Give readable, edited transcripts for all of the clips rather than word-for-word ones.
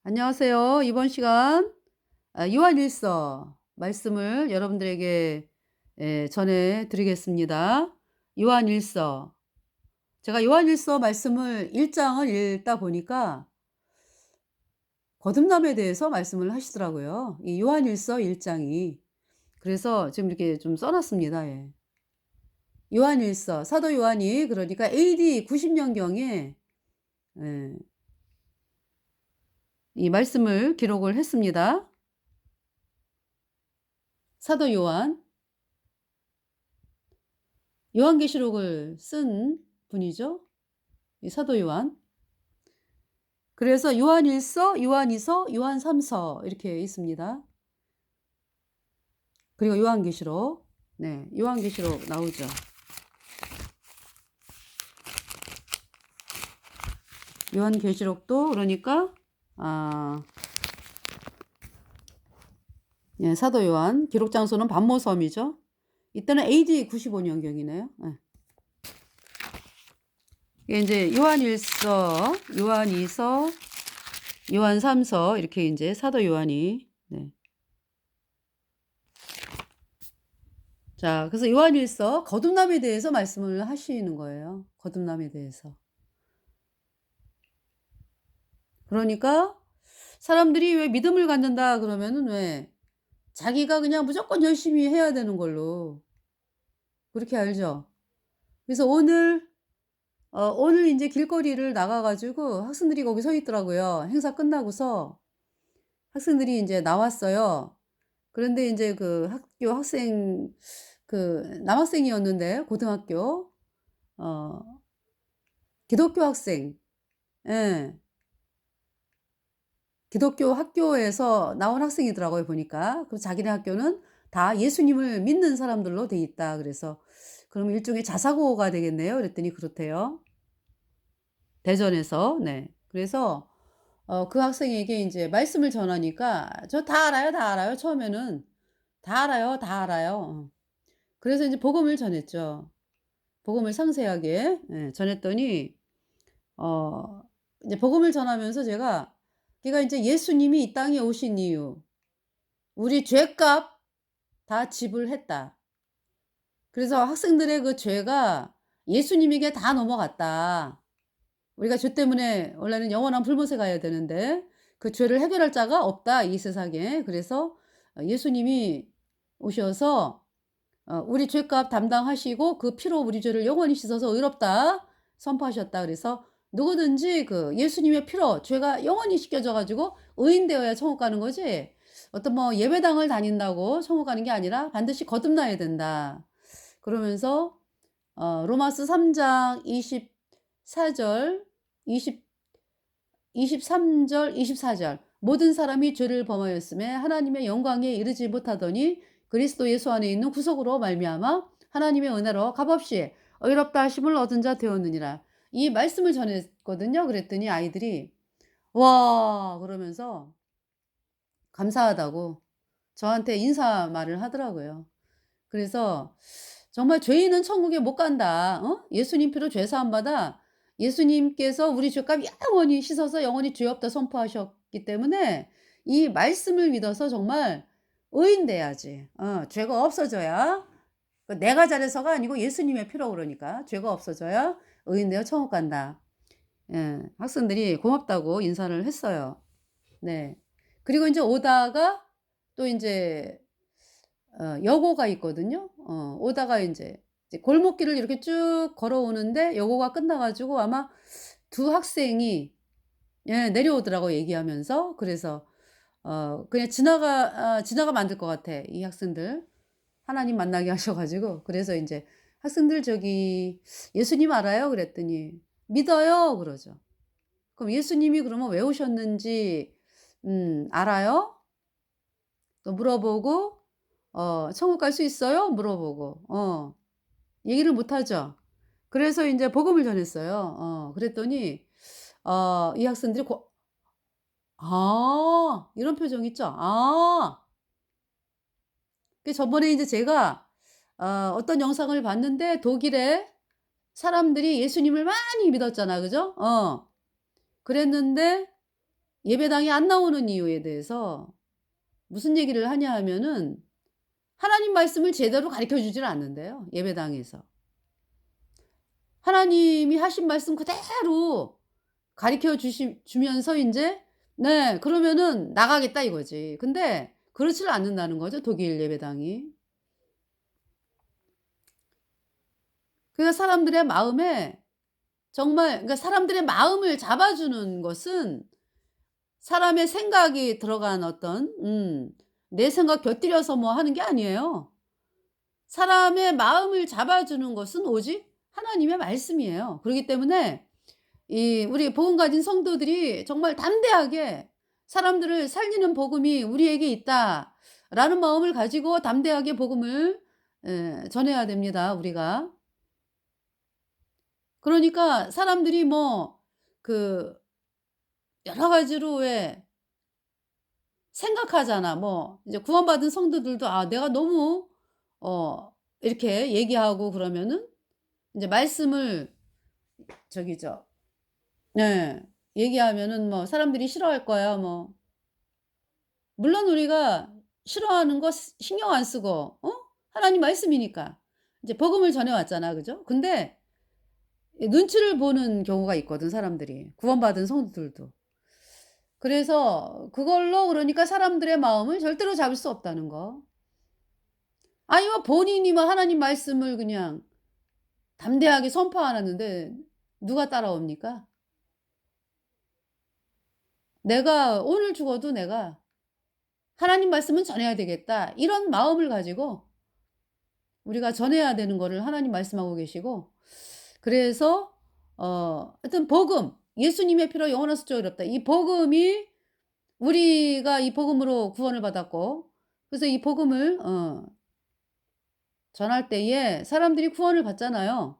안녕하세요. 이번 시간 요한일서 말씀을 여러분들에게 전해 드리겠습니다. 요한일서. 제가 요한일서 말씀을 1 장을 읽다 보니까 거듭남에 대해서 말씀을 하시더라고요. 이 요한일서 1 장이. 그래서 지금 이렇게 좀 써 놨습니다. 예. 요한일서 사도 요한이 그러니까 AD 90 년경에 예 이 말씀을 기록을 했습니다. 사도 요한. 요한계시록을 쓴 분이죠. 이 사도 요한. 그래서 요한일서, 요한이서, 요한삼서 이렇게 있습니다. 그리고 요한계시록. 네. 요한계시록 나오죠. 요한계시록도 그러니까 예 사도 요한 기록 장소는 반모섬이죠. 이때는 AD 95 년경이네요. 예. 이게 인제 요한일서, 요한이서, 요한삼서 이렇게 인제 사도 요한이 네. 자 그래서 요한일서 거듭남에 대해서 말씀을 하시는 거예요. 거듭남에 대해서. 그러니까 사람들이 왜 믿음을 갖는다 그러면은 왜 자기가 그냥 무조건 열심히 해야 되는 걸로 그렇게 알죠. 그래서 오늘 인제 길거리를 나가 가지고 학생들이 거기 서 있더라고요. 행사 끝나고서 학생들이 인제 나왔어요. 그런데 인제 그 학교 학생 그 남학생이었는데 고등학교 어 기독교 학생 예. 기독교 학교에서 나온 학생이더라고요 보니까. 그 자기네 학교는 다 예수님을 믿는 사람들로 돼 있다. 그래서 "그럼 일종의 자사고가 되겠네요." 그랬더니 그렇대요. 대전에서. 네. 그래서 그 학생에게 인제 말씀을 전하니까 "저 다 알아요, 다 알아요." 처음에는 "다 알아요, 다 알아요." 그래서 인제 복음을 전했죠. 복음을 상세하게 예 전했더니 어 이제 복음을 전하면서 걔가 인제 예수님이 이 땅에 오신 이유 우리 죄값 다 지불했다. 그래서 학생들의 그 죄가 예수님에게 다 넘어갔다. 우리가 죄 때문에 원래는 영원한 불못에 가야 되는데 그 죄를 해결할 자가 없다 이 세상에. 그래서 예수님이 오셔서 우리 죄값 담당하시고 그 피로 우리 죄를 영원히 씻어서 의롭다 선포하셨다. 그래서 누구든지 그 예수님의 피로 죄가 영원히 씻겨져 가지고 의인 되어야 천국 가는 거지 어떤 뭐 예배당을 다닌다고 천국 가는 게 아니라 반드시 거듭나야 된다. 그러면서 로마서 3장 24절 20 23절 24절 모든 사람이 죄를 범하였음에 하나님의 영광에 이르지 못하더니 그리스도 예수 안에 있는 구속으로 말미암아 하나님의 은혜로 값없이 의롭다 하심을 얻은 자 되었느니라. 이 말씀을 전했거든요. 그랬더니 아이들이 "와." 그러면서 감사하다고 저한테 인사 말을 하더라고요. 그래서 정말 "죄인은 천국에 못 간다. 예수님 피로 죄 사함 받아 예수님께서 우리 죄값 영원히 씻어서 영원히 죄 없다 선포하셨기 때문에 이 말씀을 믿어서 정말 의인 돼야지. 죄가 없어져야 그 내가 잘해서가 아니고 예수님의 피로 그러니까 죄가 없어져야 의인 되어 천국 간다." 예. 학생들이 고맙다고 인사를 했어요. 네. 그리고 인제 오다가 또 인제 여고가 있거든요. 오다가 이제 골목길을 이렇게 쭉 걸어오는데 여고가 끝나 가지고 아마 두 학생이 예 내려오더라고요 얘기하면서. 그래서 그냥 지나가면 안 될 것 같아 이 학생들. 하나님 만나게 하셔 가지고. 그래서 인제 "학생들 저기 예수님 알아요?" 그랬더니 "믿어요." 그러죠. 그럼 "예수님이 그러면 왜 오셨는지 알아요?" 또 물어보고 "천국 갈 수 있어요?" 물어보고 얘기를 못 하죠. 그래서 인제 복음을 전했어요. 그랬더니 이 학생들이 "아." 이런 표정 있죠. "아." 그 저번에 인제 제가 어떤 영상을 봤는데 독일에 사람들이 예수님을 많이 믿었잖아. 그죠? 그랬는데 예배당에 안 나오는 이유에 대해서 무슨 얘기를 하냐 하면은 하나님 말씀을 제대로 가르쳐 주질 않는데요, 예배당에서. 하나님이 하신 말씀 그대로 가르쳐 주면서 인제 네 그러면은 "나가겠다." 이거지. 근데 그렇지를 않는다는 거죠, 독일 예배당이. 그러니까 사람들의 마음에 정말 그러니까 사람들의 마음을 잡아주는 것은 사람의 생각이 들어간 어떤 내 생각 곁들여서 뭐 하는 게 아니에요. 사람의 마음을 잡아주는 것은 오직 하나님의 말씀이에요. 그러기 때문에 이 우리 복음 가진 성도들이 정말 담대하게 '사람들을 살리는 복음이 우리에게 있다.'라는 마음을 가지고 담대하게 복음을 전해야 됩니다, 우리가. 그러니까 사람들이 뭐 그 여러 가지로 왜 생각하잖아. 뭐 이제 구원받은 성도들도 '아 내가 너무 이렇게 얘기하고 그러면은 인제 말씀을 저기 네. 얘기하면은 뭐 사람들이 싫어할 거야.' 뭐. 물론 우리가 싫어하는 거 신경 안 쓰고 하나님 말씀이니까 이제 복음을 전해 왔잖아. 그죠? 근데 이 눈치를 보는 경우가 있거든 사람들이. 구원받은 성도들도. 그래서 그걸로 그러니까 사람들의 마음을 절대로 잡을 수 없다는 거. 아니 뭐 본인이 뭐 하나님 말씀을 그냥 담대하게 선포하는데 누가 따라옵니까? 내가 오늘 죽어도 내가 '하나님 말씀은 전해야 되겠다.' 이런 마음을 가지고 우리가 전해야 되는 거를 하나님 말씀하고 계시고 그래서 하여튼 복음 예수님의 피로 영원한 수적이 없다. 이 복음이 우리가 이 복음으로 구원을 받았고 그래서 이 복음을 전할 때에 사람들이 구원을 받잖아요.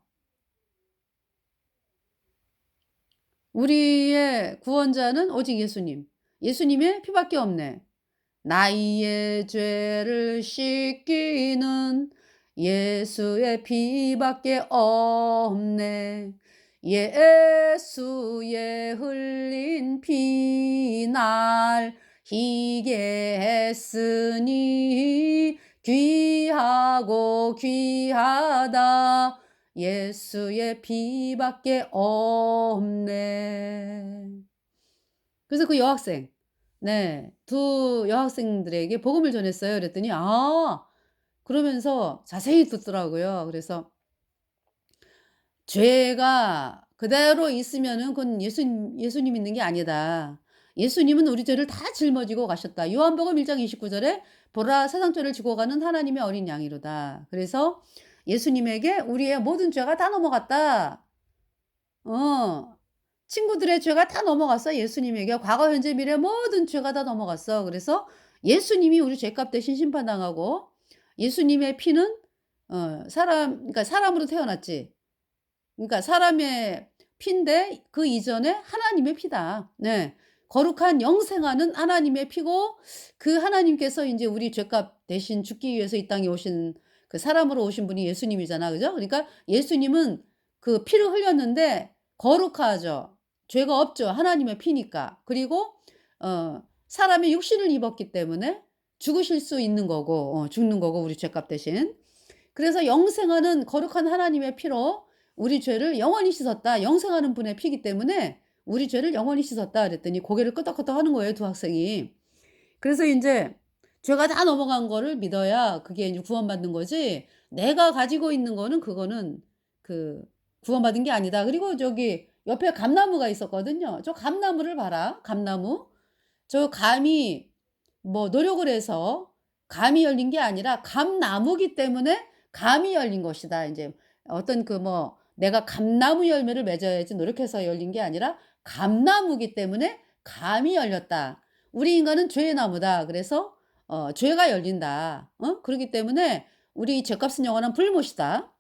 우리의 구원자는 오직 예수님. 예수님의 피밖에 없네. 나의 죄를 씻기는 예수의 피밖에 없네. 예수의 흘린 피 날 희게 했으니 귀하고 귀하다. 예수의 피밖에 없네. 그래서 그 여학생 네 두 여학생들에게 복음을 전했어요. 그랬더니 아 그러면서 자세히 듣더라고요. 그래서 죄가 그대로 있으면은 그건 예수님 믿는 게 아니다. 예수님은 우리 죄를 다 짊어지고 가셨다. 요한복음 1장 29 절에 "보라 세상 죄를 지고 가는 하나님의 어린 양이로다." 그래서 예수님에게 우리의 모든 죄가 다 넘어갔다. 어. 친구들의 죄가 다 넘어갔어 예수님에게. 과거, 현재, 미래 모든 죄가 다 넘어갔어. 그래서 예수님이 우리 죄값 대신 심판당하고 예수님의 피는 그러니까 사람으로 태어났지. 그러니까 사람의 피인데 그 이전에 하나님의 피다. 네. 거룩한 영생하는 하나님의 피고 그 하나님께서 인제 우리 죄값 대신 죽기 위해서 이 땅에 오신 그 사람으로 오신 분이 예수님이잖아. 그죠? 그러니까 예수님은 그 피를 흘렸는데 거룩하죠. 죄가 없죠. 하나님의 피니까. 그리고 사람의 육신을 입었기 때문에 죽으실 수 있는 거고 죽는 거고 우리 죄값 대신. 그래서 영생하는 거룩한 하나님의 피로 우리 죄를 영원히 씻었다. 영생하는 분의 피기 때문에 우리 죄를 영원히 씻었다 그랬더니 고개를 끄덕끄덕 하는 거예요, 두 학생이. 그래서 인제 죄가 다 넘어간 거를 믿어야 그게 인제 구원받는 거지 내가 가지고 있는 거는 그거는 그 구원받은 게 아니다. 그리고 저기 옆에 감나무가 있었거든요. "저 감나무를 봐라, 감나무. 저 감이 뭐 노력을 해서 감이 열린 게 아니라 감나무기 때문에 감이 열린 것이다." 인제 어떤 그 뭐 내가 감나무 열매를 맺어야지 노력해서 열린 게 아니라 감나무기 때문에 감이 열렸다. 우리 인간은 죄의 나무다. 그래서 죄가 열린다. 그러기 때문에 우리 죄값은 영원한 불못이다.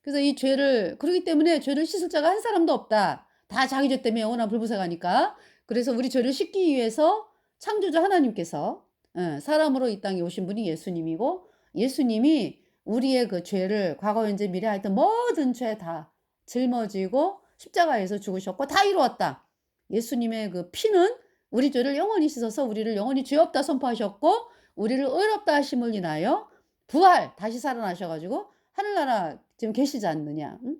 그래서 이 죄를 그러기 때문에 죄를 씻을 자가 한 사람도 없다. 다 자기 죄 때문에 영원한 불못에 가니까. 그래서 우리 죄를 씻기 위해서 창조주 하나님께서 사람으로 이 땅에 오신 분이 예수님이고 예수님이 우리의 그 죄를 과거, 현재, 미래 하여튼 모든 죄 다 짊어지고 십자가에서 죽으셨고 다 이루었다. 예수님의 그 피는 우리 죄를 영원히 씻어서 우리를 영원히 죄 없다 선포하셨고 우리를 의롭다 하심을 인하여 부활 다시 살아나셔 가지고 하늘나라 지금 계시지 않느냐. 응?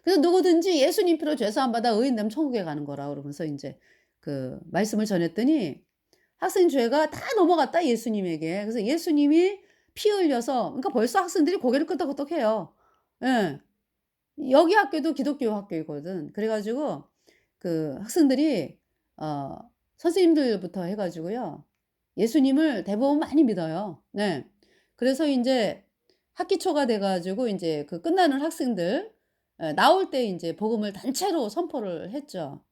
그래서 누구든지 예수님 피로 죄 사함 받아 의인 되면 천국에 가는 거라 그러면서 인제 그 말씀을 전했더니 학생 죄가 다 넘어갔다 예수님에게. 그래서 예수님이 피 흘려서 그러니까 벌써 학생들이 고개를 끄덕끄덕해요. 예. 여기 학교도 기독교 학교이거든. 그래 가지고 그 학생들이 어 선생님들부터 해 가지고요. 예수님을 대부분 많이 믿어요. 네. 그래서 인제 학기 초가 돼 가지고 인제 그 끝나는 학생들 나올 때 인제 복음을 단체로 선포를 했죠.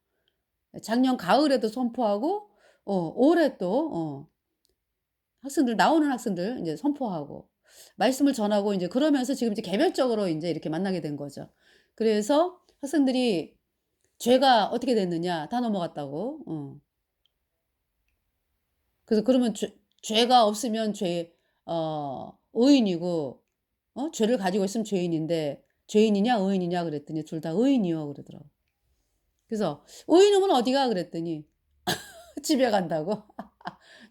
작년 가을에도 선포하고 올해 또 학생들 나오는 학생들 인제 선포하고 말씀을 전하고 인제 그러면서 지금 이제 개별적으로 인제 이렇게 만나게 된 거죠. 그래서 학생들이 "죄가 어떻게 됐느냐." 다 넘어갔다고. 그래서 그러면 죄가 없으면 의인이고 죄를 가지고 있으면 죄인인데 "죄인이냐 의인이냐?" 그랬더니 "둘 다 의인이요." 그러더라고. 그래서 "의인이면 어디 가?" 그랬더니 집에 간다고.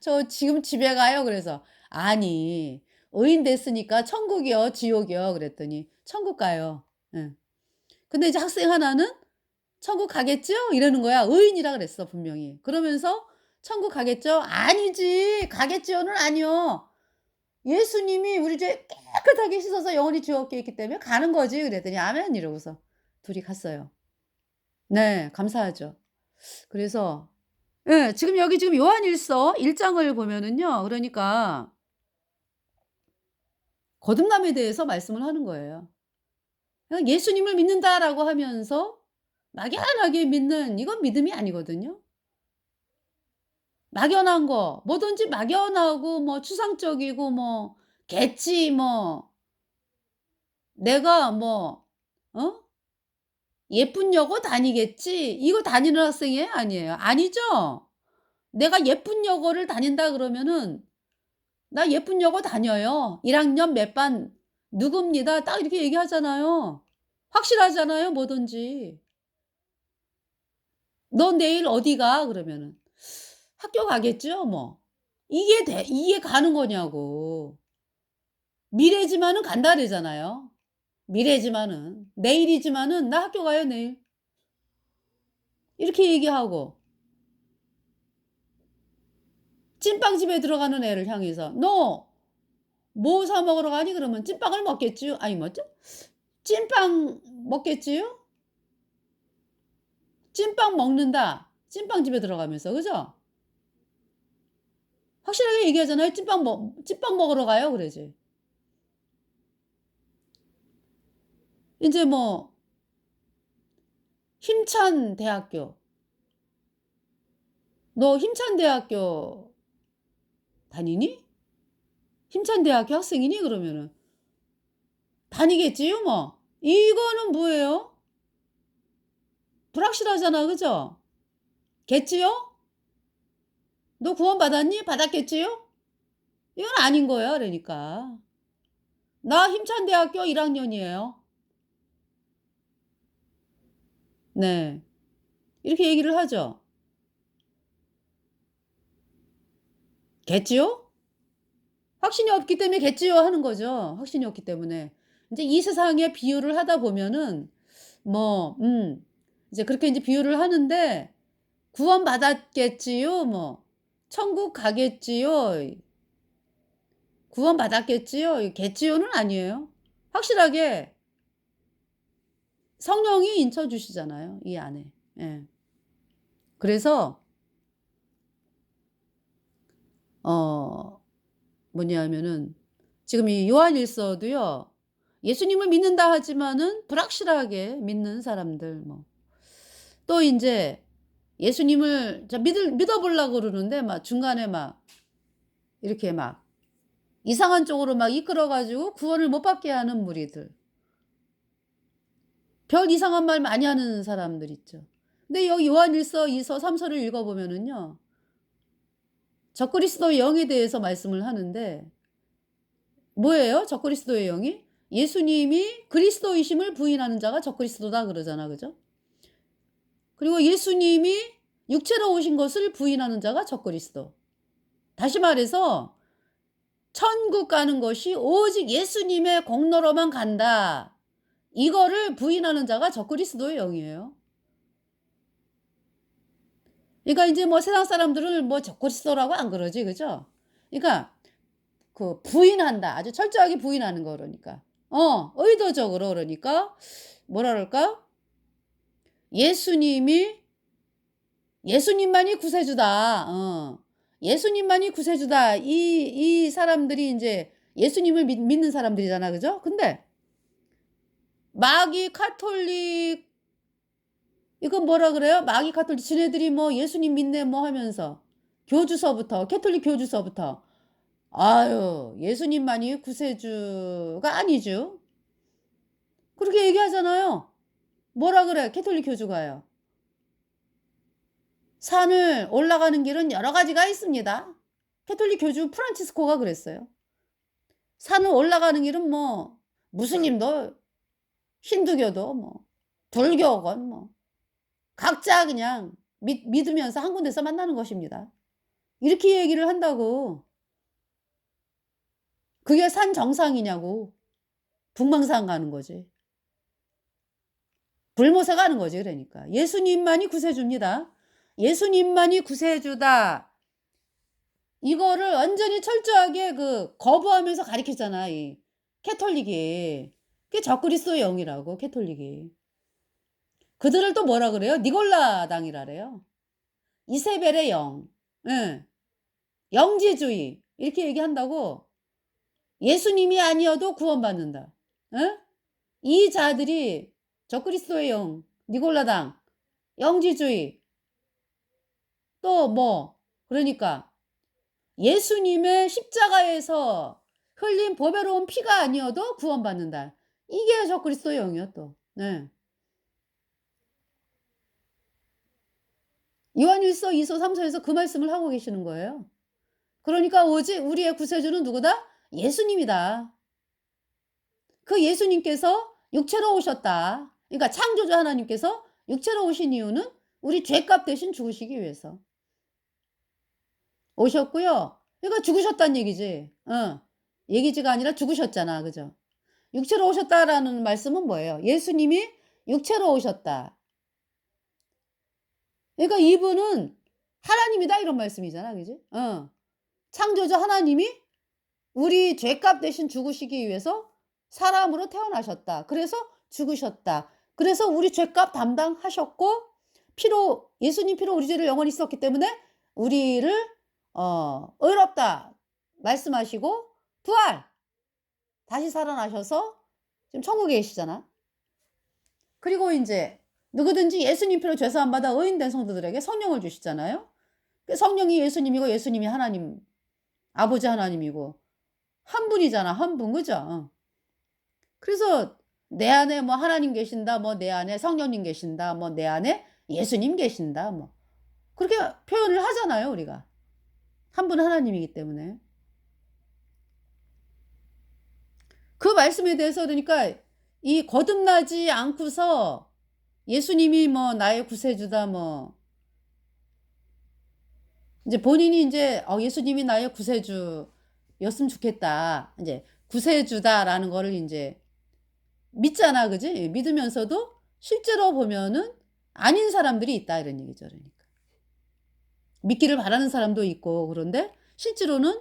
"저 지금 집에 가요." 그래서 "아니 의인 됐으니까 천국이요 지옥이요?" 그랬더니 "천국 가요." 예. 근데 이제 학생 하나는 "천국 가겠죠?" 이러는 거야. 의인이라 그랬어 분명히. 그러면서 "천국 가겠죠?" "아니지. 가겠지요는 아니요. 예수님이 우리 죄 깨끗하게 씻어서 영원히 죄 없게 했기 때문에 가는 거지." 그랬더니 "아멘." 이러고서 둘이 갔어요. 네. 감사하죠. 그래서 예 지금 여기 지금 요한일서 1 장을 보면은요. 그러니까 거듭남에 대해서 말씀을 하는 거예요. 그냥 "예수님을 믿는다."라고 하면서 막연하게 믿는 이건 믿음이 아니거든요. 막연한 거 뭐든지 막연하고 뭐 추상적이고 뭐 겠지 뭐 내가 뭐 어? 예쁜 여고 다니겠지. 이거 다니는 학생이에요? 아니에요? 아니죠. 내가 예쁜 여고를 다닌다 그러면은 "나 예쁜 여고 다녀요. 1 학년 몇 반 누구입니다." 딱 이렇게 얘기하잖아요. 확실하잖아요, 뭐든지. "너 내일 어디 가?" 그러면은 "학교 가겠죠." 뭐. 이게 가는 거냐고. 미래지만은 간다 그러잖아요. 미래지만은. 내일이지만은 "나 학교 가요, 내일." 이렇게 얘기하고 찐빵집에 들어가는 애를 향해서 "너 뭐 사 먹으러 가니?" 그러면 "찐빵을 먹겠지요." 아니 뭐죠? "찐빵 먹겠지요?" "찐빵 먹는다." 찐빵집에 들어가면서. 그죠? 확실하게 얘기하잖아요. "찐빵 먹으러 가요." 그러지. 인제 뭐 힘찬 대학교. "너 힘찬 대학교 다니니? 힘찬 대학교 학생이니?" 그러면은 "다니겠지요." 뭐. 이거는 뭐예요? 불확실하잖아. 그죠? "겠지요?" "너 구원 받았니?" "받았겠지요?" 이건 아닌 거예요 그러니까. "나 힘찬 대학교 1 학년이에요." 네. 이렇게 얘기를 하죠. "겠지요?" 확신이 없기 때문에 "겠지요." 하는 거죠. 확신이 없기 때문에. 인제 이 세상에 비유를 하다 보면은 뭐 이제 그렇게 인제 비유를 하는데 "구원 받았겠지요?" 뭐 "천국 가겠지요?" "구원 받았겠지요?" 이 "겠지요."는 아니에요. 확실하게 성령이 인쳐 주시잖아요, 이 안에. 예. 그래서 어 뭐냐면은 지금 이 요한일서도요. 예수님을 믿는다 하지만은 불확실하게 믿는 사람들 뭐 또 인제 예수님을 믿어 보려고 그러는데 막 중간에 막 이렇게 막 이상한 쪽으로 막 이끌어 가지고 구원을 못 받게 하는 무리들. 별 이상한 말 많이 하는 사람들 있죠. 근데 여기 요한일서 2 서 3 서를 읽어 보면은요. 적그리스도의 영에 대해서 말씀을 하는데 뭐예요? 적그리스도의 영이? 예수님이 그리스도이심을 부인하는 자가 적그리스도다 그러잖아. 그죠? 그리고 예수님이 육체로 오신 것을 부인하는 자가 적그리스도. 다시 말해서 천국 가는 것이 오직 예수님의 공로로만 간다. 이거를 부인하는 자가 적그리스도의 영이에요. 그러니까 이제 뭐 세상 사람들은 뭐 적그리스도라고 안 그러지, 그죠? 그러니까 그 부인한다. 아주 철저하게 부인하는 거 그러니까. 의도적으로 그러니까 뭐라 그럴까? 예수님이 예수님만이 구세주다. 예수님만이 구세주다. 이 사람들이 인제 예수님을 믿는 사람들이잖아. 그죠? 근데 마귀 카톨릭 이건 뭐라 그래요? 마귀 카톨릭 지네들이 뭐 예수님 믿네 뭐 하면서 교주서부터 캐톨릭 교주서부터 아유 예수님만이 구세주가 아니죠. 그렇게 얘기하잖아요. 뭐라 그래 캐톨릭 교주가요. 산을 올라가는 길은 여러 가지가 있습니다. 캐톨릭 교주 프란치스코가 그랬어요. 산을 올라가는 길은 뭐 무슬림도 힌두교도 뭐 불교건 뭐 각자 그냥 믿으면서 한 군데서 만나는 것입니다. 이렇게 얘기를 한다고. 그게 산 정상이냐고. 북망산 가는 거지. 불모세 가는 거지 그러니까. 예수님만이 구세주입니다. 예수님만이 구세주다. 이거를 완전히 철저하게 거부하면서 가르쳤잖아 이 캐톨릭이. 그게 적그리스도의 영이라고 캐톨릭이. 그들을 또 뭐라 그래요? 니골라당이라래요. 이세벨의 영. 예. 영지주의. 이렇게 얘기한다고. 예수님이 아니어도 구원받는다. 예? 이 자들이 적그리스도의 영, 니골라당, 영지주의. 또 뭐 그러니까 예수님의 십자가에서 흘린 보배로운 피가 아니어도 구원받는다. 이게 적그리스도의 영이요 또. 네. 요한일서 2서 3서에서 그 말씀을 하고 계시는 거예요. 그러니까 오직 우리의 구세주는 누구다? 예수님이다. 그 예수님께서 육체로 오셨다. 그러니까 창조주 하나님께서 육체로 오신 이유는 우리 죄값 대신 죽으시기 위해서 오셨고요. 그러니까 죽으셨다는 얘기지. 얘기지가 아니라 죽으셨잖아. 그죠? 육체로 오셨다라는 말씀은 뭐예요? 예수님이 육체로 오셨다. 그러니까 이분은 하나님이다 이런 말씀이잖아. 그지? 창조주 하나님이 우리 죄값 대신 죽으시기 위해서 사람으로 태어나셨다. 그래서 죽으셨다. 그래서 우리 죄값 담당하셨고 피로 예수님 피로 우리 죄를 영원히 씻었기 때문에 우리를 의롭다 말씀하시고 부활 다시 살아나셔서 지금 천국에 계시잖아. 그리고 이제 누구든지 예수님 피로 죄 사함 받아 의인된 성도들에게 성령을 주시잖아요. 성령이 예수님이고 예수님이 하나님 아버지 하나님이고 한 분이잖아. 한 분. 그죠? 그래서 내 안에 뭐 하나님 계신다. 뭐 내 안에 성령님 계신다. 뭐 내 안에 예수님 계신다. 뭐 그렇게 표현을 하잖아요, 우리가. 한 분 하나님이기 때문에. 그 말씀에 대해서 그러니까 이 거듭나지 않고서 예수님이 뭐 나의 구세주다 뭐 이제 본인이 이제 예수님이 나의 구세주였으면 좋겠다. 이제 구세주다라는 거를 이제 믿잖아. 그지? 믿으면서도 실제로 보면은 아닌 사람들이 있다 이런 얘기죠. 그러니까. 믿기를 바라는 사람도 있고 그런데 실제로는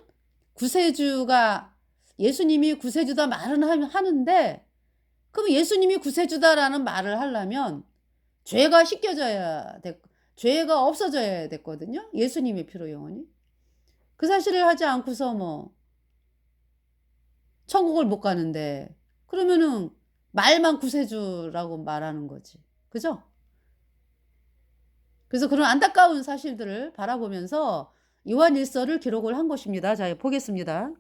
구세주가 예수님이 구세주다 말은 하는데 그럼 예수님이 구세주다라는 말을 하려면 죄가 씻겨져야 돼. 죄가 없어져야 됐거든요. 예수님의 피로 영원히. 그 사실을 하지 않고서 뭐 천국을 못 가는데 그러면은 말만 구세주라고 말하는 거지. 그죠? 그래서 그런 안타까운 사실들을 바라보면서 요한일서를 기록을 한 것입니다. 자, 보겠습니다.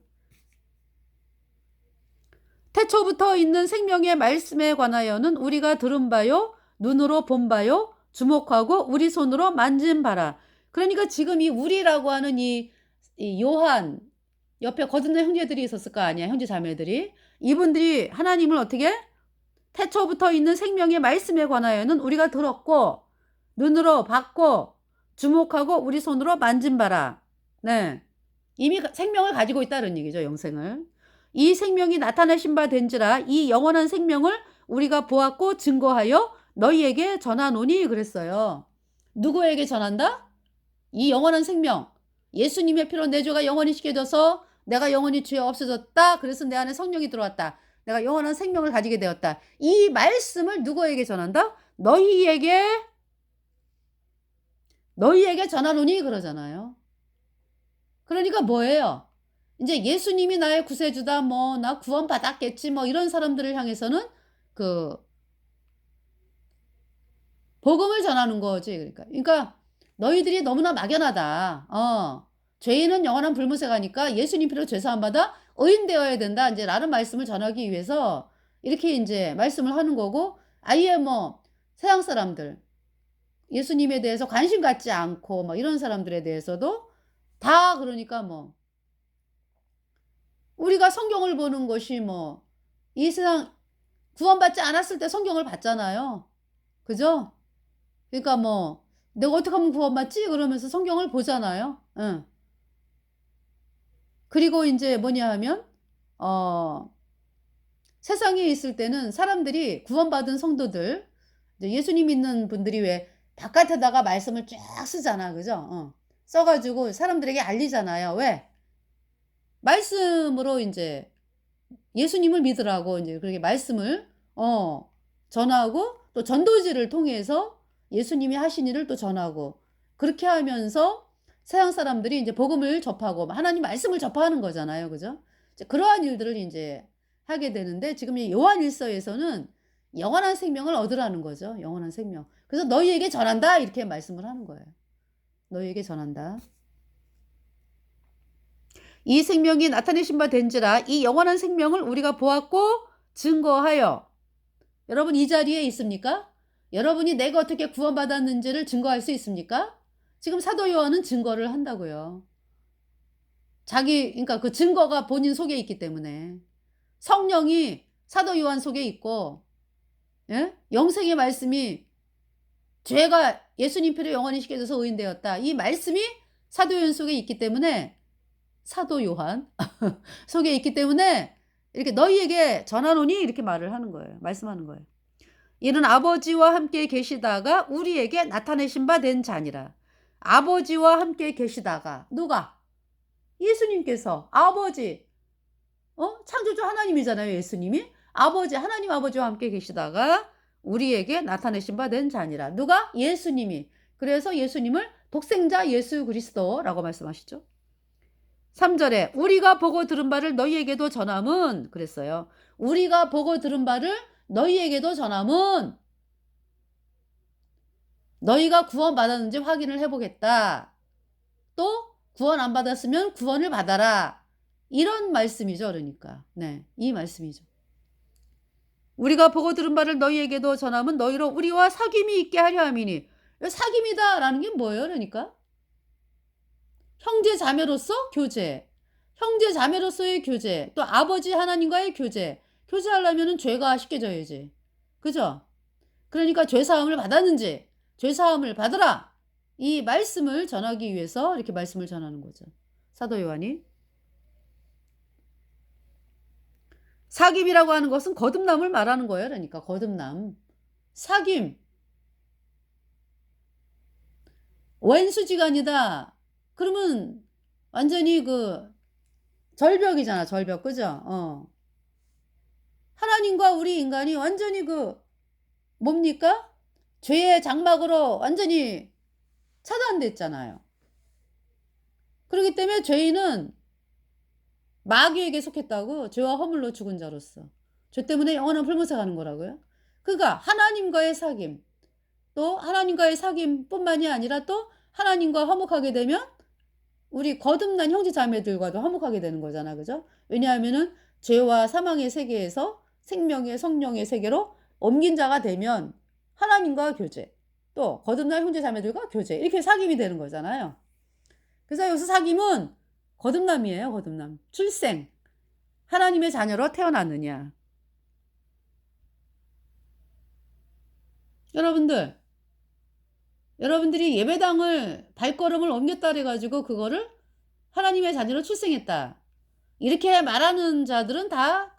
태초부터 있는 생명의 말씀에 관하여는 우리가 들은 바요, 눈으로 본 바요, 주목하고 우리 손으로 만진 바라. 그러니까 지금 이 우리라고 하는 이 요한 옆에 거듭난 형제들이 있었을 거 아니야. 형제 자매들이. 이분들이 하나님을 어떻게? 태초부터 있는 생명의 말씀에 관하여는 우리가 들었고 눈으로 봤고 주목하고 우리 손으로 만진 바라. 네. 이미 생명을 가지고 있다는 얘기죠, 영생을. 이 생명이 나타내신 바 된지라 이 영원한 생명을 우리가 보았고 증거하여 너희에게 전하노니 그랬어요. 누구에게 전한다? 이 영원한 생명. 예수님의 피로 내 죄가 영원히 씻겨져서 내가 영원히 죄 없어졌다. 그래서 내 안에 성령이 들어왔다. 내가 영원한 생명을 가지게 되었다. 이 말씀을 누구에게 전한다? 너희에게 전하노니 그러잖아요. 그러니까 뭐예요? 이제 예수님이 나의 구세주다, 뭐, 나 구원받았겠지, 뭐, 이런 사람들을 향해서는 그, 복음을 전하는 거지. 그러니까, 너희들이 너무나 막연하다. 죄인은 영원한 불못에 가니까 예수님 피로 죄사함받아 의인되어야 된다. 이제 라는 말씀을 전하기 위해서 이렇게 이제 말씀을 하는 거고, 아예 뭐, 세상 사람들, 예수님에 대해서 관심 갖지 않고, 뭐, 이런 사람들에 대해서도 다 그러니까 뭐, 우리가 성경을 보는 것이 뭐, 이 세상 구원받지 않았을 때 성경을 봤잖아요. 그죠? 그러니까 뭐, 내가 어떻게 하면 구원받지? 그러면서 성경을 보잖아요. 응. 그리고 이제 뭐냐 하면, 어, 세상에 있을 때는 사람들이 구원받은 성도들, 이제 예수님 믿는 분들이 왜 바깥에다가 말씀을 쫙 쓰잖아. 그죠? 써가지고 사람들에게 알리잖아요. 왜? 말씀으로 이제 예수님을 믿으라고 이제 그렇게 말씀을 전하고 또 전도지를 통해서 예수님이 하신 일을 또 전하고 그렇게 하면서 세상 사람들이 이제 복음을 접하고 하나님 말씀을 접하는 거잖아요. 그죠? 이제 그러한 일들을 이제 하게 되는데 지금 이 요한일서에서는 영원한 생명을 얻으라는 거죠. 영원한 생명. 그래서 너희에게 전한다 이렇게 말씀을 하는 거예요. 너희에게 전한다. 이 생명이 나타내신 바 된지라 이 영원한 생명을 우리가 보았고 증거하여. 여러분 이 자리에 있습니까? 여러분이 내가 어떻게 구원받았는지를 증거할 수 있습니까? 지금 사도 요한은 증거를 한다고요. 그러니까 그 증거가 본인 속에 있기 때문에 성령이 사도 요한 속에 있고, 예? 영생의 말씀이 죄가 예수님 피로 영원히 씻겨져서 의인되었다. 이 말씀이 사도 요한 속에 있기 때문에 사도 요한 속에 있기 때문에 이렇게 너희에게 전하노니 이렇게 말을 하는 거예요. 말씀하는 거예요. 이는 아버지와 함께 계시다가 우리에게 나타내신 바 된 자니라. 아버지와 함께 계시다가 누가? 예수님께서 아버지 창조주 하나님이잖아요. 예수님이 하나님 아버지와 함께 계시다가 우리에게 나타내신 바 된 자니라. 누가? 예수님이. 그래서 예수님을 독생자 예수 그리스도라고 말씀하시죠. 3절에 우리가 보고 들은 바를 너희에게도 전함은 그랬어요. 우리가 보고 들은 바를 너희에게도 전함은 너희가 구원받았는지 확인을 해보겠다. 또 구원 안 받았으면 구원을 받아라. 이런 말씀이죠. 그러니까 네, 이 말씀이죠. 우리가 보고 들은 바를 너희에게도 전함은 너희로 우리와 사귐이 있게 하려 함이니. 사귐이다라는 게 뭐예요? 그러니까 형제 자매로서 교제, 형제 자매로서의 교제, 또 아버지 하나님과의 교제. 교제하려면 죄가 씻겨져야지. 그죠? 그러니까 죄사함을 받았는지 죄사함을 받으라. 이 말씀을 전하기 위해서 이렇게 말씀을 전하는 거죠. 사도 요한이. 사귐이라고 하는 것은 거듭남을 말하는 거예요. 그러니까 거듭남. 사귐. 왼수지간이다. 그러면 완전히 그 절벽이잖아. 절벽. 그죠? 하나님과 우리 인간이 완전히 그 뭡니까? 죄의 장막으로 완전히 차단됐잖아요. 그렇기 때문에 죄인은 마귀에게 속했다고. 죄와 허물로 죽은 자로서. 죄 때문에 영원한 불못에 가는 거라고요. 그러니까 하나님과의 사귐, 또 하나님과의 사귐뿐만이 아니라 또 하나님과 화목하게 되면 우리 거듭난 형제 자매들과도 화목하게 되는 거잖아. 그죠? 왜냐하면은 죄와 사망의 세계에서 생명의 성령의 세계로 옮긴 자가 되면 하나님과 교제, 또 거듭난 형제 자매들과 교제, 이렇게 사귐이 되는 거잖아요. 그래서 여기서 사귐은 거듭남이에요. 거듭남. 출생. 하나님의 자녀로 태어났느냐. 여러분들 여러분들이 예배당을 발걸음을 옮겼다 그래 가지고 그거를 하나님의 자녀로 출생했다. 이렇게 말하는 자들은 다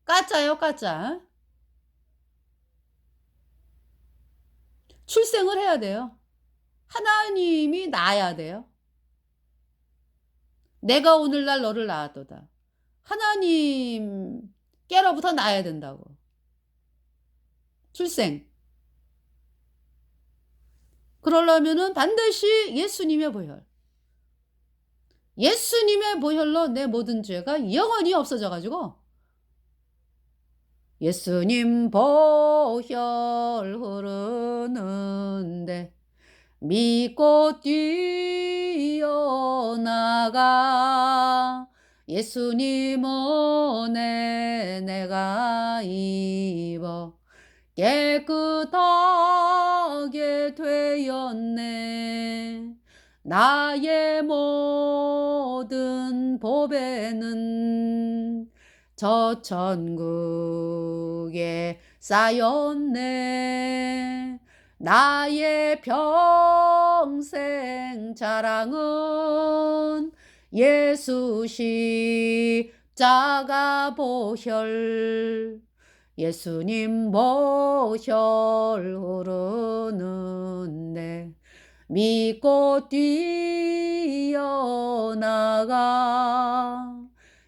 가짜예요, 가짜. 출생을 해야 돼요. 하나님이 낳아야 돼요. "내가 오늘날 너를 낳았도다." 하나님께로부터 낳아야 된다고. 출생. 그러려면은 반드시 예수님의 보혈. 예수님의 보혈로 내 모든 죄가 영원히 없어져 가지고 예수님 보혈 흐르는데 믿고 뛰어나가 예수님 은혜 내가 입어 깨끗하게 되었네. 나의 모든 보배는 저 천국에 쌓였네. 나의 평생 자랑은 예수 십자가 보혈. 예수님 보혈 흐르는데 믿고 뛰어나가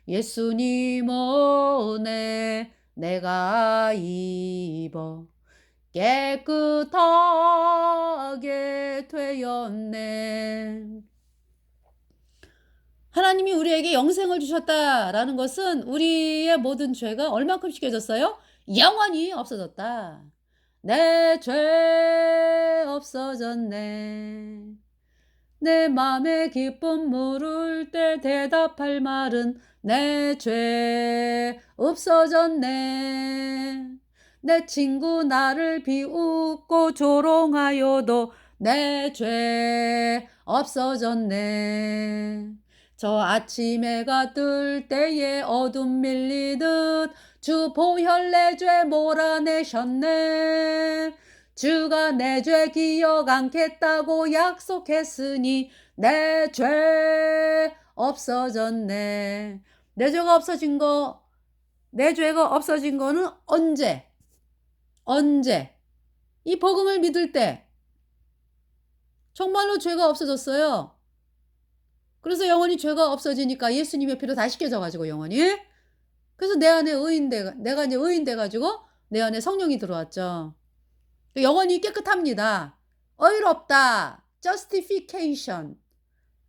예수님 은혜 내가 입어 깨끗하게 되었네. 하나님이 우리에게 영생을 주셨다라는 것은 우리의 모든 죄가 얼만큼 씻겨졌어요? 영원히 없어졌다. 내 죄 없어졌네. 내 맘에 기쁨 물을 때 대답할 말은 내 죄 없어졌네. 내 친구 나를 비웃고 조롱하여도 내 죄 없어졌네. 저 아침 해가 뜰 때에 어둠 밀리듯 주 보혈 내 죄 몰아내셨네. 주가 내 죄 기억 않겠다고 약속했으니 내 죄 없어졌네. 내 죄가 없어진 거, 내 죄가 없어진 거는 언제? 언제? 이 복음을 믿을 때 정말로 죄가 없어졌어요. 그래서 영원히 죄가 없어지니까 예수님의 피로 다 씻겨져 가지고 영원히. 그래서 내 안에 내가 이제 의인 돼 가지고 내 안에 성령이 들어왔죠. 영원히 깨끗합니다. 의롭다. justification.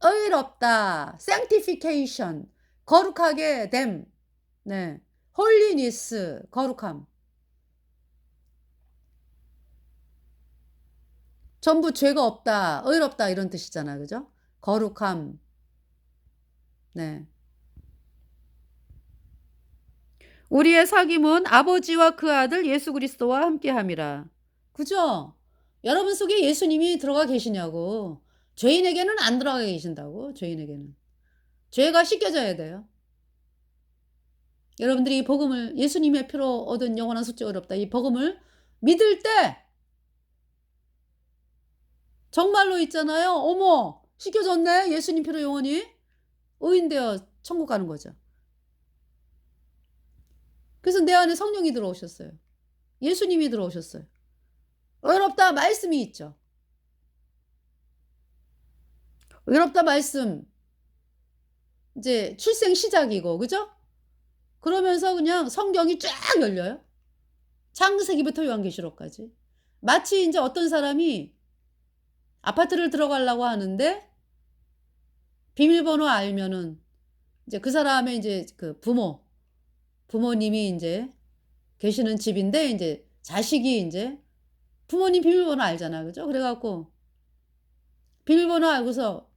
의롭다. sanctification. 거룩하게 됨. 네. holiness. 거룩함. 전부 죄가 없다. 의롭다 이런 뜻이잖아요. 그죠? 거룩함. 네. 우리의 사귐은 아버지와 그 아들 예수 그리스도와 함께함이라. 그죠? 여러분 속에 예수님이 들어가 계시냐고. 죄인에게는 안 들어가 계신다고. 죄인에게는. 죄가 씻겨져야 돼요. 여러분들이 이 복음을 예수님의 피로 얻은 영원한 속죄가 어렵다. 이 복음을 믿을 때 정말로 있잖아요. 어머, 씻겨졌네. 예수님 피로 영원히 의인 되어 천국 가는 거죠. 그래서 내 안에 성령이 들어오셨어요. 예수님이 들어오셨어요. 의롭다 말씀이 있죠. 의롭다 말씀. 이제 출생 시작이고, 그죠? 그러면서 그냥 성경이 쫙 열려요. 창세기부터 요한계시록까지. 마치 이제 어떤 사람이 아파트를 들어가려고 하는데 비밀번호 알면은 이제 그 사람의 이제 그 부모님이 이제 계시는 집인데 이제 자식이 이제 부모님 비밀번호 알잖아. 그죠? 그래 갖고 비밀번호 알고서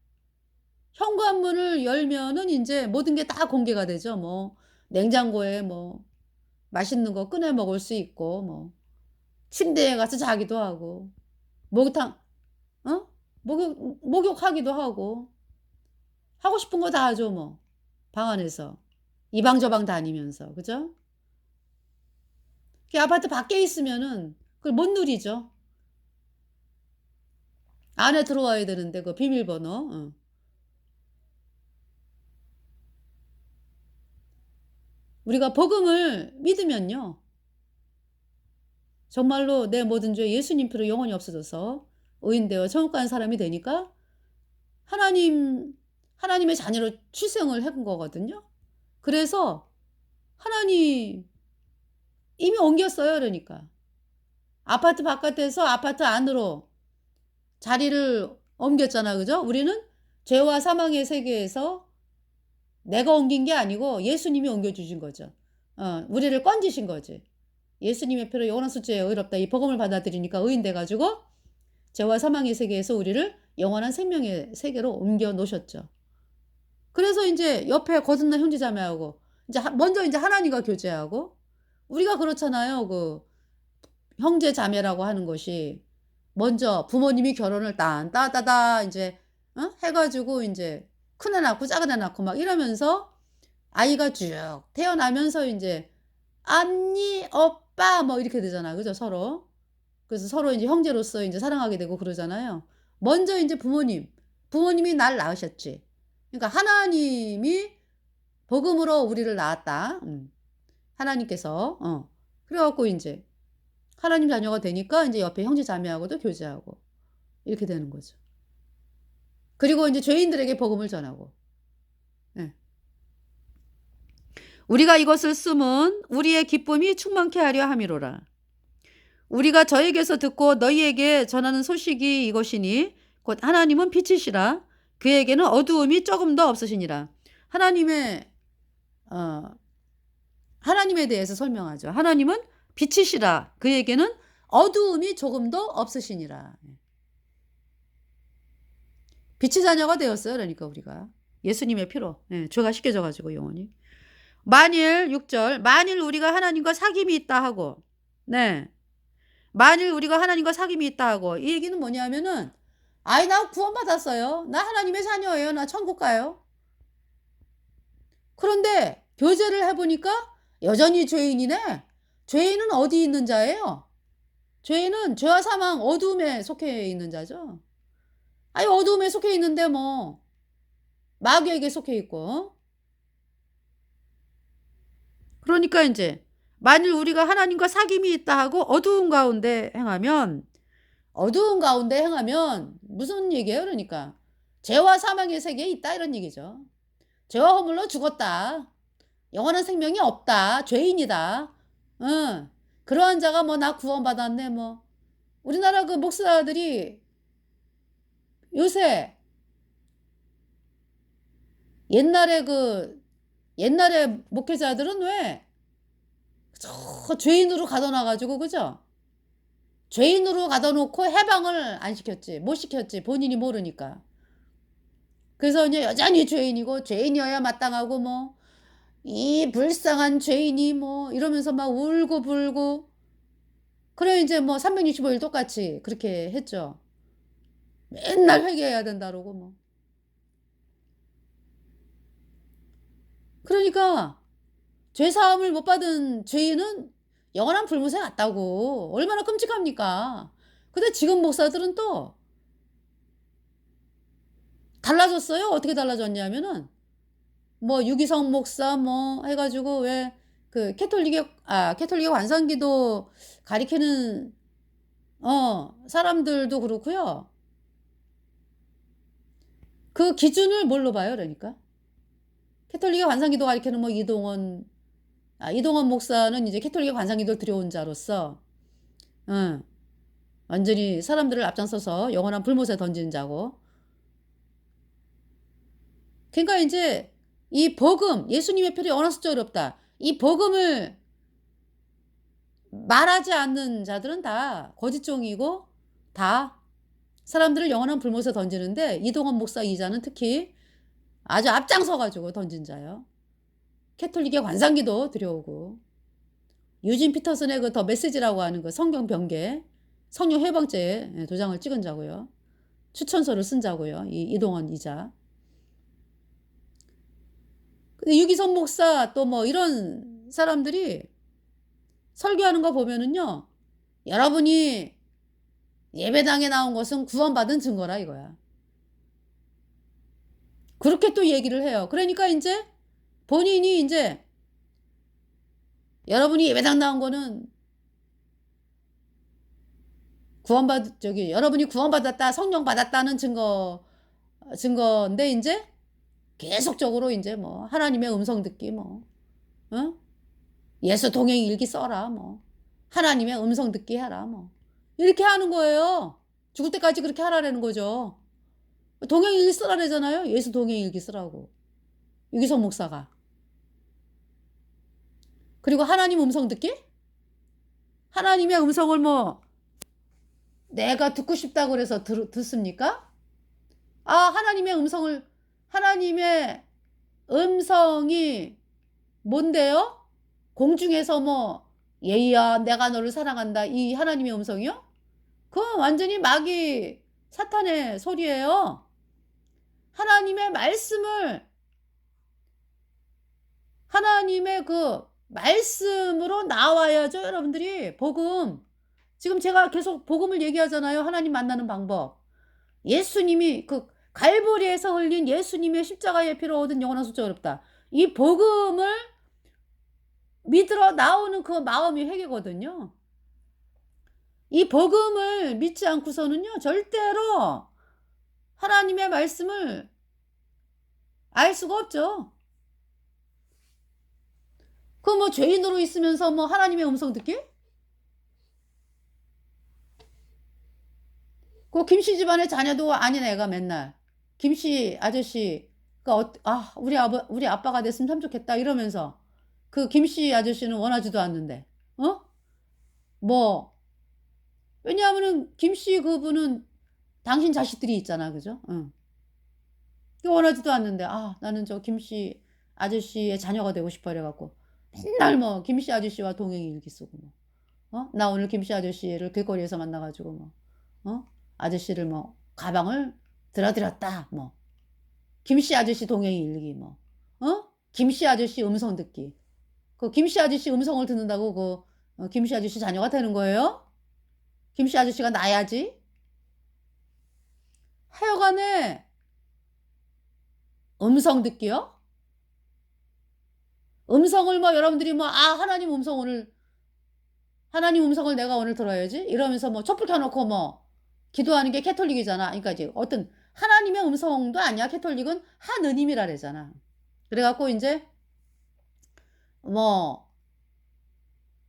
현관문을 열면은 인제 모든 게 다 공개가 되죠. 뭐 냉장고에 뭐 맛있는 거 꺼내 먹을 수 있고 뭐 침대에 가서 자기도 하고 목욕탕 어? 목욕하기도 하고 하고 싶은 거 다 하죠 뭐. 방 안에서. 이 방 저 방 다니면서. 그죠? 그 아파트 밖에 있으면은 그걸 못 누리죠. 안에 들어와야 되는데 그 비밀번호. 우리가 복음을 믿으면요. 정말로 내 모든 죄 예수님 피로 영원히 없어져서 의인되어 천국 가는 사람이 되니까 하나님 하나님의 자녀로 출생을 한 거거든요. 그래서 하나님 이미 옮겼어요 그러니까. 아파트 바깥에서 아파트 안으로 자리를 옮겼잖아. 그죠? 우리는 죄와 사망의 세계에서 내가 옮긴 게 아니고 예수님이 옮겨 주신 거죠. 우리를 건지신 거지. 예수님의 피로 영원한 수치에 의롭다. 이 복음을 받아들이니까 의인 돼 가지고 죄와 사망의 세계에서 우리를 영원한 생명의 세계로 옮겨 놓으셨죠. 그래서 인제 옆에 거듭난 형제자매하고 이제 먼저 인제 하나님과 교제하고 우리가 그렇잖아요. 그 형제 자매라고 하는 것이 먼저 부모님이 결혼을 따다다다 인제 해 가지고 인제 큰애 낳고 작은 애 낳고 막 이러면서 아이가 쭉 태어나면서 인제 "언니, 오빠." 뭐 이렇게 되잖아요. 그죠 서로. 그래서 서로 인제 형제로서 인제 사랑하게 되고 그러잖아요. 먼저 인제 부모님이 날 낳으셨지. 그러니까 하나님이 복음으로 우리를 낳았다. 하나님께서. 그래 갖고 인제 하나님 자녀가 되니까 인제 옆에 형제 자매하고도 교제하고 이렇게 되는 거죠. 그리고 인제 죄인들에게 복음을 전하고. 예. 우리가 이것을 쓰면 우리의 기쁨이 충만케 하려 함이로라. 우리가 저에게서 듣고 너희에게 전하는 소식이 이것이니 곧 하나님은 빛이시라. 그에게는 어두움이 조금도 없으시니라. 하나님의 어 하나님에 대해서 설명하죠. 하나님은 빛이시라. 그에게는 어두움이 조금도 없으시니라. 빛의 자녀가 되었어요. 그러니까 우리가 예수님의 피로 죄가 씻겨져 가지고 영원히. 만일 6절 만일 우리가 하나님과 사귐이 있다 하고 네. 만일 우리가 하나님과 사귐이 있다 하고 이 얘기는 뭐냐면은 "아이 나 구원받았어요. 나 하나님의 자녀예요. 나 천국 가요." 그런데 교제를 해 보니까 여전히 죄인이네. 죄인은 어디 있는 자예요? 죄인은 죄와 사망 어두움에 속해 있는 자죠. 아이 어두움에 속해 있는데 뭐 마귀에게 속해 있고. 그러니까 인제 만일 우리가 하나님과 사귐이 있다 하고 어두운 가운데 행하면 무슨 얘기예요 그러니까? 죄와 사망의 세계에 있다 이런 얘기죠. 죄와 허물로 죽었다. 영원한 생명이 없다. 죄인이다. 응. 그러한 자가 뭐 "나 구원받았네." 뭐. 우리나라 그 목사들이 요새 옛날에 그 옛날에 목회자들은 왜 저 죄인으로 가둬 놔 가지고 그죠? 죄인으로 가둬 놓고 해방을 안 시켰지. 못 시켰지. 본인이 모르니까. 그래서 이제 여전히 죄인이고 죄인이어야 마땅하고 뭐 "이 불쌍한 죄인이." 뭐 이러면서 막 울고불고 그래 인제 뭐 365일 똑같이 그렇게 했죠. 맨날 회개해야 된다 그러고 뭐. 그러니까 죄 사함을 못 받은 죄인은 영원한 불못에 갔다고. 얼마나 끔찍합니까. 근데 지금 목사들은 또 달라졌어요. 어떻게 달라졌냐면은 뭐 유기성 목사 뭐 해 가지고 왜 그 캐톨릭의 관상기도 가리키는 사람들도 그렇고요. 그 기준을 뭘로 봐요 그러니까? 캐톨릭의 관상기도 가리키는 뭐 이동원 목사는 이제 캐톨릭의 관상기도를 들여온 자로서 어 완전히 사람들을 앞장서서 영원한 불못에 던진 자고. 그러니까 인제 이 복음 예수님의 피로 영원한 숫자 어렵다. 이 복음을 말하지 않는 자들은 다 거짓종이고 다 사람들을 영원한 불못에 던지는데 이동원 목사 이자는 특히 아주 앞장서 가지고 던진 자예요. 캐톨릭의 관상기도 들여오고 유진 피터슨의 그 더 메시지라고 하는 그 성경 변개, 성령 해방죄 도장을 찍은 자고요. 추천서를 쓴 자고요. 이 이동원 이자. 근데 유기성 목사 또 뭐 이런 사람들이 설교하는 거 보면은요. 여러분이 예배당에 나온 것은 구원받은 증거라 이거야. 그렇게 또 얘기를 해요. 그러니까 인제 본인이 인제 여러분이 예배당 나온 거는 여러분이 구원받았다, 성령 받았다는 증거인데 인제 계속적으로 인제 뭐 하나님의 음성 듣기 뭐 어? 예수 동행 일기 써라 뭐. 하나님의 음성 듣기 해라 뭐. 이렇게 하는 거예요. 죽을 때까지 그렇게 하라라는 거죠. 동행 일기 쓰라래잖아요. 예수 동행 일기 쓰라고. 유기성 목사가. 그리고 하나님 음성 듣기? 하나님의 음성을 뭐 내가 듣고 싶다고 그래서 듣습니까? 아, 하나님의 음성이 뭔데요? 공중에서 뭐 "예의야 내가 너를 사랑한다." 이 하나님의 음성이요? 그건 완전히 마귀 사탄의 소리예요. 하나님의 말씀을 하나님의 그 말씀으로 나와야죠, 여러분들이. 복음. 지금 제가 계속 복음을 얘기하잖아요. 하나님 만나는 방법. 예수님이 그 갈보리에서 흘린 예수님의 십자가의 피로 얻은 영원한 속죄가 어렵다. 이 복음을 믿으러 나오는 그 마음이 회개거든요. 이 복음을 믿지 않고서는요, 절대로 하나님의 말씀을 알 수가 없죠. 그 뭐 죄인으로 있으면서 뭐 하나님의 음성 듣기? 그 김씨 집안의 자녀도 아닌 애가 맨날 김씨 아저씨가 우리 아빠가 됐으면 참 좋겠다 이러면서 그 김씨 아저씨는 원하지도 않는데 어? 뭐 왜냐하면은 김씨 그분은 당신 자식들이 있잖아. 그죠? 응. 원하지도 않는데 나는 저 김씨 아저씨의 자녀가 되고 싶어 이래 갖고 맨날 뭐 김씨 아저씨와 동행 일기 쓰고 뭐 나 오늘 김씨 아저씨를 길거리에서 만나 가지고 뭐 아저씨를 뭐 가방을 들어 드렸다 뭐 김씨 아저씨 동행 일기 뭐 김씨 아저씨 음성 듣기. 그 김씨 아저씨 음성을 듣는다고 김씨 아저씨 자녀가 되는 거예요? 김씨 아저씨가 나야지. 하여간에 음성 듣기요? 음성을 뭐 여러분들이 뭐 하나님 음성을 내가 오늘 들어야지 이러면서 뭐 촛불 켜 놓고 뭐 기도하는 게 캐톨릭이잖아. 그러니까 이제 어떤 하나님의 음성도 아니야. 캐톨릭은 하느님이라 그러잖아. 그래 갖고 인제 뭐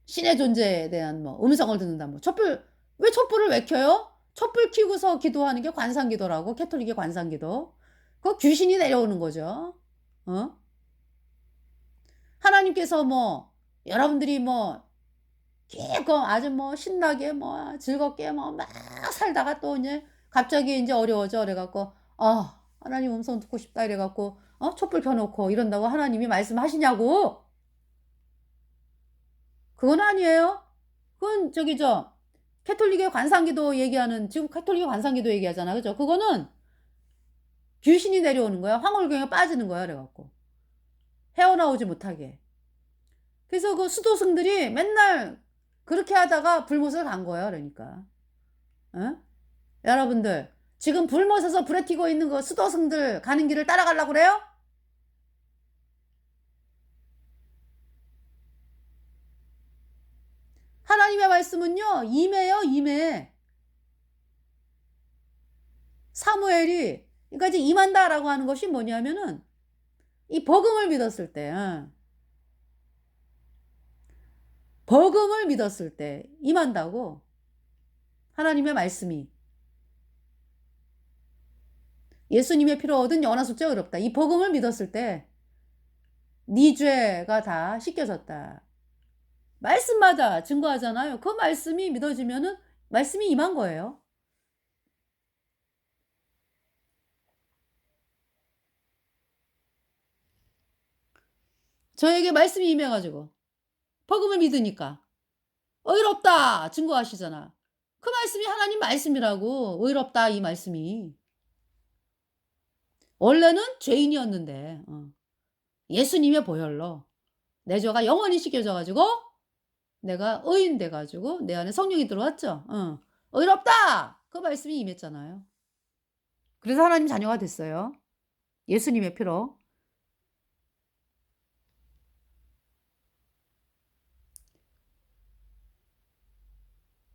신의 존재에 대한 뭐 음성을 듣는다 뭐 촛불을 왜 켜요? 촛불 켜고서 기도하는 게 관상기도라고. 캐톨릭의 관상기도. 그거 귀신이 내려오는 거죠. 어? 하나님께서 뭐 여러분들이 뭐 기껏 아주 뭐 신나게 뭐 즐겁게 뭐 막 살다가 또 이제 갑자기 인제 어려워져. 그래 갖고 하나님 음성 듣고 싶다 이래 갖고 촛불 켜 놓고 이런다고 하나님이 말씀하시냐고. 그건 아니에요. 그건 캐톨릭의 관상기도 얘기하는 지금 캐톨릭의 관상기도 얘기하잖아. 그죠? 그거는 귀신이 내려오는 거야. 황홀경에 빠지는 거야 그래 갖고. 헤어나오지 못하게. 그래서 그 수도승들이 맨날 그렇게 하다가 불못을 간 거예요 그러니까. 어? 여러분들 지금 불못에서 불에 튀고 있는 그 수도승들 가는 길을 따라가려고 그래요? 하나님의 말씀은요 임해요 임해. 사무엘이 그러니까 이제 임한다라고 하는 것이 뭐냐면은 이 복음을 믿었을 때 복음을 믿었을 때 임한다고. 하나님의 말씀이 예수님의 피로 얻은 영원한 속죄가 어렵다. 이 복음을 믿었을 때 네 죄가 다 씻겨졌다. 말씀마다 증거하잖아요. 그 말씀이 믿어지면은 말씀이 임한 거예요. 저에게 말씀이 임해 가지고 복음을 믿으니까 의롭다 증거하시잖아. 그 말씀이 하나님 말씀이라고. 의롭다 이 말씀이. 원래는 죄인이었는데 예수님의 보혈로 내 죄가 영원히 씻겨져 가지고 내가 의인 돼 가지고 내 안에 성령이 들어왔죠. 의롭다. 그 말씀이 임했잖아요. 그래서 하나님 자녀가 됐어요. 예수님의 피로.